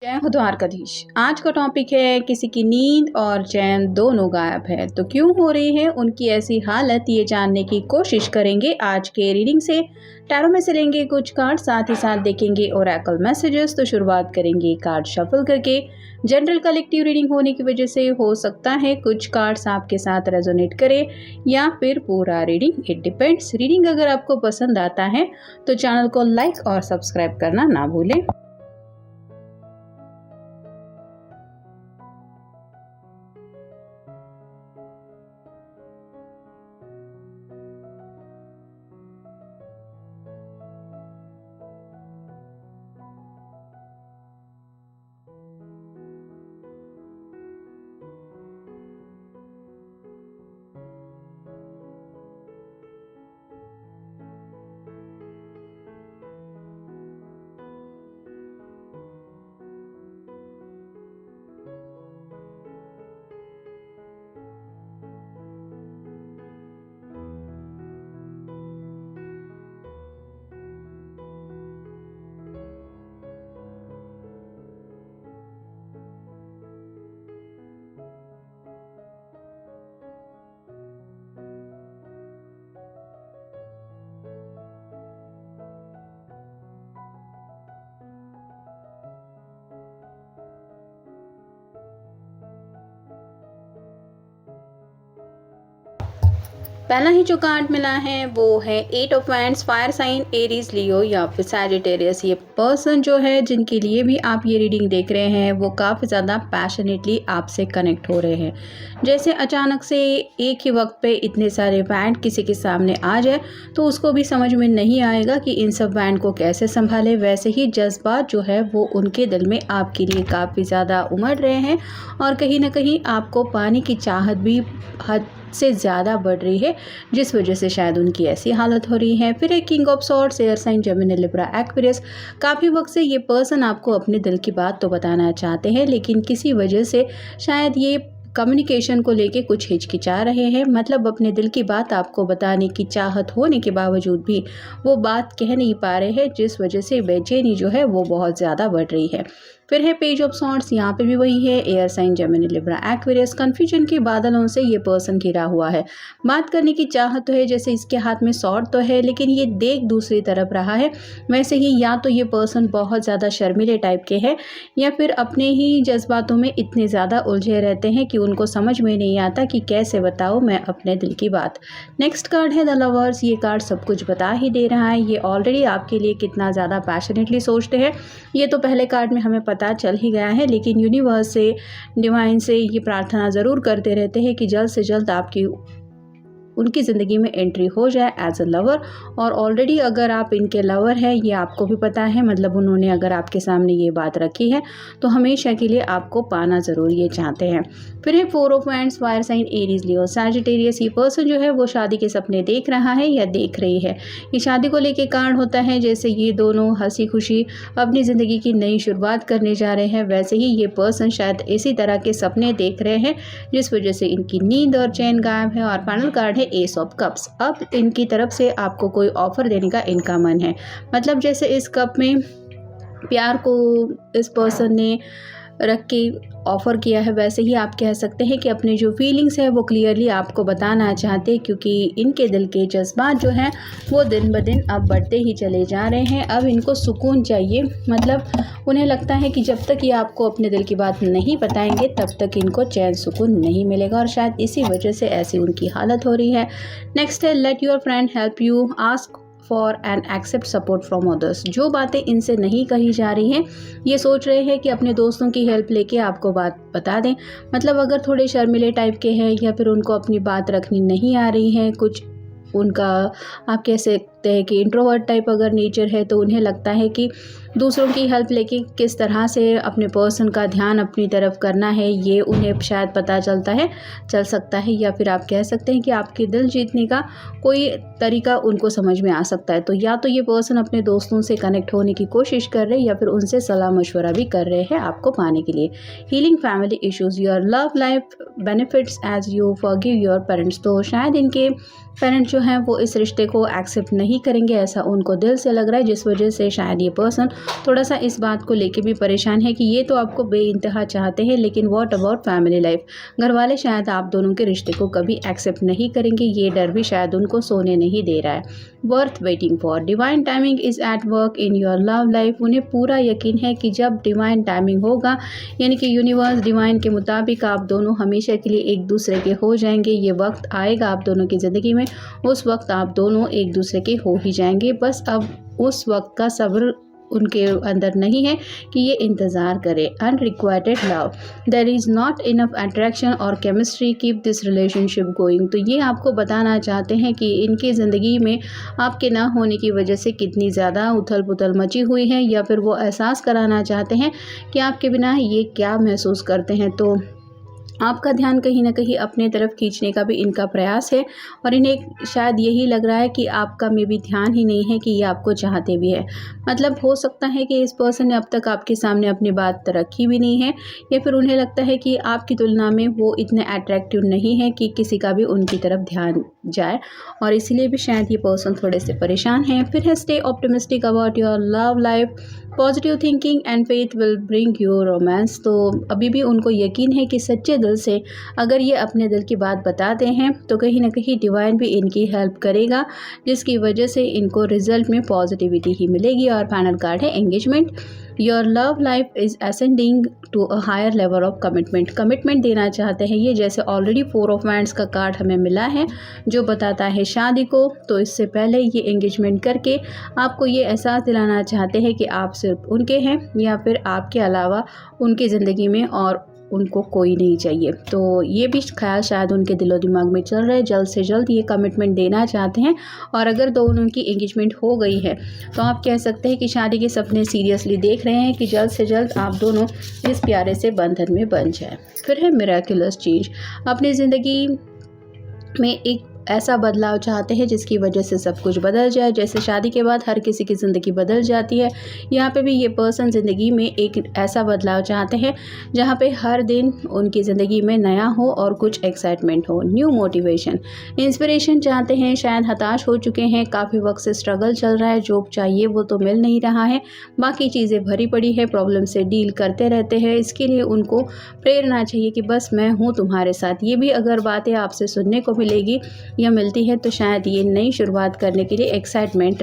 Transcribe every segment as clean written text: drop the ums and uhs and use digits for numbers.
जय हो द्वारकाधीश। आज का टॉपिक है किसी की नींद और चैन दोनों गायब है तो क्यों हो रही है उनकी ऐसी हालत, ये जानने की कोशिश करेंगे आज के रीडिंग से। टैरो में से लेंगे कुछ कार्ड, साथ ही साथ देखेंगे ओरेकल मैसेजेस। तो शुरुआत करेंगे कार्ड शफल करके। जनरल कलेक्टिव रीडिंग होने की वजह से हो सकता है कुछ कार्ड्स आपके साथ रेजोनेट करे या फिर पूरा रीडिंग, इट डिपेंड्स। रीडिंग अगर आपको पसंद आता है तो चैनल को लाइक और सब्सक्राइब करना ना भूलें। पहला ही जो कार्ड मिला है वो है 8 of wands, fire sign, Aries, Leo या फिर सैजिटेरियस। ये पर्सन जो है जिनके लिए भी आप ये रीडिंग देख रहे हैं वो काफ़ी ज़्यादा पैशनेटली आपसे कनेक्ट हो रहे हैं। जैसे अचानक से एक ही वक्त पे इतने सारे बैंड किसी के सामने आ जाए तो उसको भी समझ में नहीं आएगा कि इन सब बैंड को कैसे संभाले। वैसे ही जज्बात जो है वो उनके दिल में आपके लिए काफ़ी ज़्यादा उमड़ रहे हैं और कहीं ना कहीं आपको पाने की चाहत भी हद से ज़्यादा बढ़ रही है, जिस वजह से शायद उनकी ऐसी हालत हो रही है। फिर एक king of swords, air sign, Gemini, Libra, Aquarius. काफ़ी वक्त से ये पर्सन आपको अपने दिल की बात तो बताना चाहते हैं लेकिन किसी वजह से शायद ये कम्युनिकेशन को लेके कुछ हिचकिचा रहे हैं। मतलब अपने दिल की बात आपको बताने की चाहत होने के बावजूद भी वो बात कह नहीं पा रहे हैं, जिस वजह से बेचैनी जो है वो बहुत ज़्यादा बढ़ रही है। फिर है पेज ऑफ सॉर्ड्स, यहाँ पे भी वही है, air sign, Gemini, Libra, Aquarius. Confusion के बादलों से ये पर्सन घिरा हुआ है। बात करने की चाहत तो है, जैसे इसके हाथ में सॉर्ड तो है लेकिन ये देख दूसरी तरफ रहा है। वैसे ही या तो ये पर्सन बहुत ज़्यादा शर्मीले टाइप के हैं या फिर अपने ही जज्बातों में इतने ज़्यादा उलझे रहते हैं कि उनको समझ में नहीं आता कि कैसे बताऊँ मैं अपने दिल की बात। नेक्स्ट कार्ड है द लवर्स। ये कार्ड सब कुछ बता ही दे रहा है, ये ऑलरेडी आपके लिए कितना ज़्यादा पैशनेटली सोचते हैं ये तो पहले कार्ड में हमें पता चल ही गया है। लेकिन यूनिवर्स से, डिवाइन से ये प्रार्थना ज़रूर करते रहते हैं कि जल्द से जल्द आपकी उनकी ज़िंदगी में एंट्री हो जाए एज अ लवर। और ऑलरेडी अगर आप इनके लवर हैं ये आपको भी पता है, मतलब उन्होंने अगर आपके सामने ये बात रखी है तो हमेशा के लिए आपको पाना ज़रूर ये चाहते हैं। फिर है 4 of wands, fire sign, Aries, Leo, Sagittarius. ये पर्सन जो है वो शादी के सपने देख रहा है या देख रही है। ये शादी को लेके कार्ड होता है, जैसे ये दोनों हंसी खुशी अपनी ज़िंदगी की नई शुरुआत करने जा रहे हैं। वैसे ही ये पर्सन शायद इसी तरह के सपने देख रहे हैं जिस वजह से इनकी नींद और चैन गायब है। और फाइनल कार्ड है एस ऑफ कप्स। अब इनकी तरफ से आपको कोई ऑफर देने का इनका मन है। मतलब जैसे इस कप में प्यार को इस पर्सन ने रख के ऑफ़र किया है, वैसे ही आप कह सकते हैं कि अपने जो फीलिंग्स है वो क्लियरली आपको बताना चाहते हैं, क्योंकि इनके दिल के जज्बात जो हैं वो दिन ब दिन अब बढ़ते ही चले जा रहे हैं। अब इनको सुकून चाहिए, मतलब उन्हें लगता है कि जब तक ये आपको अपने दिल की बात नहीं बताएंगे तब तक इनको चैन सुकून नहीं मिलेगा और शायद इसी वजह से ऐसी उनकी हालत हो रही है। नेक्स्ट है let your friend help you, ask for and accept support from others. जो बातें इनसे नहीं कही जा रही हैं ये सोच रहे हैं कि अपने दोस्तों की हेल्प लेके आपको बात बता दें। मतलब अगर थोड़े शर्मिले टाइप के हैं या फिर उनको अपनी बात रखनी नहीं आ रही है, कुछ उनका आप कह सकते हैं कि इंट्रोवर्ट टाइप अगर नेचर है तो उन्हें लगता है कि दूसरों की हेल्प लेके किस तरह से अपने पर्सन का ध्यान अपनी तरफ करना है ये उन्हें शायद पता चल सकता है। या फिर आप कह सकते हैं कि आपके दिल जीतने का कोई तरीका उनको समझ में आ सकता है। तो या तो ये पर्सन अपने दोस्तों से कनेक्ट होने की कोशिश कर रहे हैं या फिर उनसे सलाह मशवरा भी कर रहे हैं आपको पाने के लिए। Healing family issues, your love life benefits as you forgive your parents. तो शायद इनके पेरेंट्स जो हैं वो इस रिश्ते को एक्सेप्ट नहीं नहीं करेंगे, ऐसा उनको दिल से लग रहा है, जिस वजह से शायद ये पर्सन थोड़ा सा इस बात को लेके भी परेशान है कि ये तो आपको बेइंतहा चाहते हैं, लेकिन व्हाट अबाउट फैमिली लाइफ, घर वाले शायद आप दोनों के रिश्ते को कभी एक्सेप्ट नहीं करेंगे। ये डर भी शायद उनको सोने नहीं दे रहा है। Worth waiting for, divine timing is at work in your love life. उन्हें पूरा यकीन है कि जब डिवाइन टाइमिंग होगा, यानी कि यूनिवर्स डिवाइन के मुताबिक आप दोनों हमेशा के लिए एक दूसरे के हो जाएंगे। ये वक्त आएगा आप दोनों की ज़िंदगी में, उस वक्त आप दोनों एक दूसरे के हो ही जाएंगे। बस अब उस वक्त का सब्र उनके अंदर नहीं है कि ये इंतज़ार करे। Unrequited love, there is not enough attraction और chemistry, keep this relationship going. तो ये आपको बताना चाहते हैं कि इनकी ज़िंदगी में आपके ना होने की वजह से कितनी ज़्यादा उथल पुथल मची हुई है, या फिर वो एहसास कराना चाहते हैं कि आपके बिना ये क्या महसूस करते हैं। तो आपका ध्यान कहीं ना कहीं अपने तरफ खींचने का भी इनका प्रयास है, और इन्हें शायद यही लग रहा है कि आपका में भी ध्यान ही नहीं है कि ये आपको चाहते भी है। मतलब हो सकता है कि इस पर्सन ने अब तक आपके सामने अपनी बात रखी भी नहीं है, या फिर उन्हें लगता है कि आपकी तुलना में वो इतने अट्रैक्टिव नहीं है कि किसी का भी उनकी तरफ ध्यान जाए, और इसीलिए भी शायद ये पर्सन थोड़े से परेशान हैं। फिर है stay optimistic about your love life, positive thinking and faith will bring you romance. तो अभी भी उनको यकीन है कि सच्चे दिल से अगर ये अपने दिल की बात बताते हैं तो कहीं ना कहीं डिवाइन भी इनकी हेल्प करेगा, जिसकी वजह से इनको रिजल्ट में पॉजिटिविटी ही मिलेगी। और फाइनल कार्ड है engagement. Your love life is ascending to a higher level of commitment. Commitment देना चाहते हैं ये, जैसे ऑलरेडी 4 ऑफ वांड्स का कार्ड हमें मिला है जो बताता है शादी को। तो इससे पहले ये एंगेजमेंट करके आपको ये एहसास दिलाना चाहते हैं कि आप सिर्फ उनके हैं, या फिर आपके अलावा उनकी ज़िंदगी में और उनको कोई नहीं चाहिए। तो ये भी ख्याल शायद उनके दिलो दिमाग में चल रहा है। जल्द से जल्द ये कमिटमेंट देना चाहते हैं, और अगर दोनों की एंगेजमेंट हो गई है तो आप कह सकते हैं कि शादी के सपने सीरियसली देख रहे हैं कि जल्द से जल्द आप दोनों इस प्यारे से बंधन में बन जाए। फिर है मिरेकुलस चेंज, अपनी ज़िंदगी में एक ऐसा बदलाव चाहते हैं जिसकी वजह से सब कुछ बदल जाए। जैसे शादी के बाद हर किसी की ज़िंदगी बदल जाती है, यहाँ पे भी ये पर्सन ज़िंदगी में एक ऐसा बदलाव चाहते हैं जहाँ पे हर दिन उनकी ज़िंदगी में नया हो और कुछ एक्साइटमेंट हो। न्यू मोटिवेशन, इंस्पिरेशन चाहते हैं। शायद हताश हो चुके हैं, काफ़ी वक्त से स्ट्रगल चल रहा है, जो चाहिए वो तो मिल नहीं रहा है, बाकी चीज़ें भरी पड़ी है, प्रॉब्लम से डील करते रहते हैं। इसके लिए उनको प्रेरणा चाहिए कि बस मैं हूँ तुम्हारे साथ। ये भी अगर बातें आपसे सुनने को मिलेगी या मिलती है तो शायद ये नई शुरुआत करने के लिए एक्साइटमेंट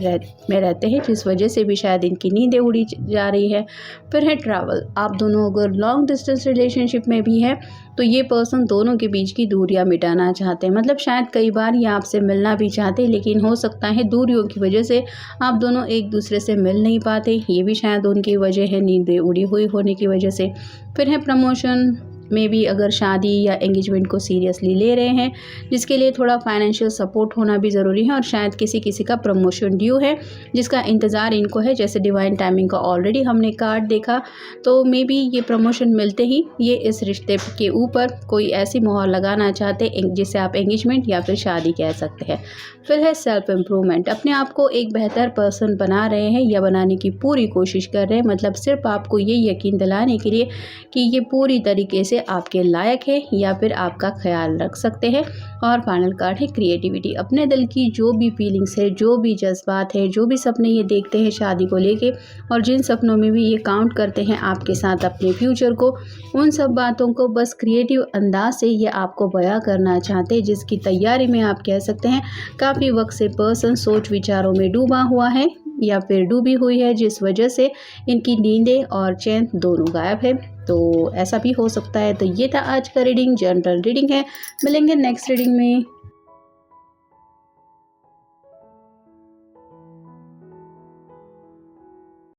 में रहते हैं, जिस वजह से भी शायद इनकी नींदें उड़ी जा रही है। फिर है ट्रैवल, आप दोनों अगर लॉन्ग डिस्टेंस रिलेशनशिप में भी है तो ये पर्सन दोनों के बीच की दूरियां मिटाना चाहते हैं। मतलब शायद कई बार ये आपसे मिलना भी चाहते हैं, लेकिन हो सकता है दूरियों की वजह से आप दोनों एक दूसरे से मिल नहीं पाते। ये भी शायद उनकी वजह है, नींदें उड़ी हुई होने की वजह से। फिर है प्रमोशन में भी अगर शादी या एंगेजमेंट को सीरियसली ले रहे हैं, जिसके लिए थोड़ा फाइनेंशियल सपोर्ट होना भी ज़रूरी है, और शायद किसी का प्रमोशन ड्यू है जिसका इंतज़ार इनको है। जैसे डिवाइन टाइमिंग का ऑलरेडी हमने कार्ड देखा, तो मे बी ये प्रमोशन मिलते ही ये इस रिश्ते के ऊपर कोई ऐसी मोहर लगाना चाहते जिसे आप एंगेजमेंट या फिर शादी कह सकते हैं। फिर है सेल्फ इम्प्रूवमेंट, अपने आप को एक बेहतर पर्सन बना रहे हैं या बनाने की पूरी कोशिश कर रहे हैं। मतलब सिर्फ आपको ये यकीन दिलाने के लिए कि ये पूरी तरीके से आपके लायक है या फिर आपका ख्याल रख सकते हैं। और फाइनल कार्ड है क्रिएटिविटी, अपने दिल की जो भी फीलिंग्स है, जो भी जज्बात है, जो भी सपने ये देखते हैं शादी को लेके, और जिन सपनों में भी ये काउंट करते हैं आपके साथ अपने फ्यूचर को, उन सब बातों को बस क्रिएटिव अंदाज से ये आपको बयां करना चाहते हैं, जिसकी तैयारी में आप कह सकते हैं काफ़ी वक्त से पर्सन सोच विचारों में डूबा हुआ है या फिर डूबी हुई है, जिस वजह से इनकी नींदें और चैन दोनों गायब है। तो ऐसा भी हो सकता है। तो ये था आज का रीडिंग, जनरल रीडिंग है। मिलेंगे नेक्स्ट रीडिंग में।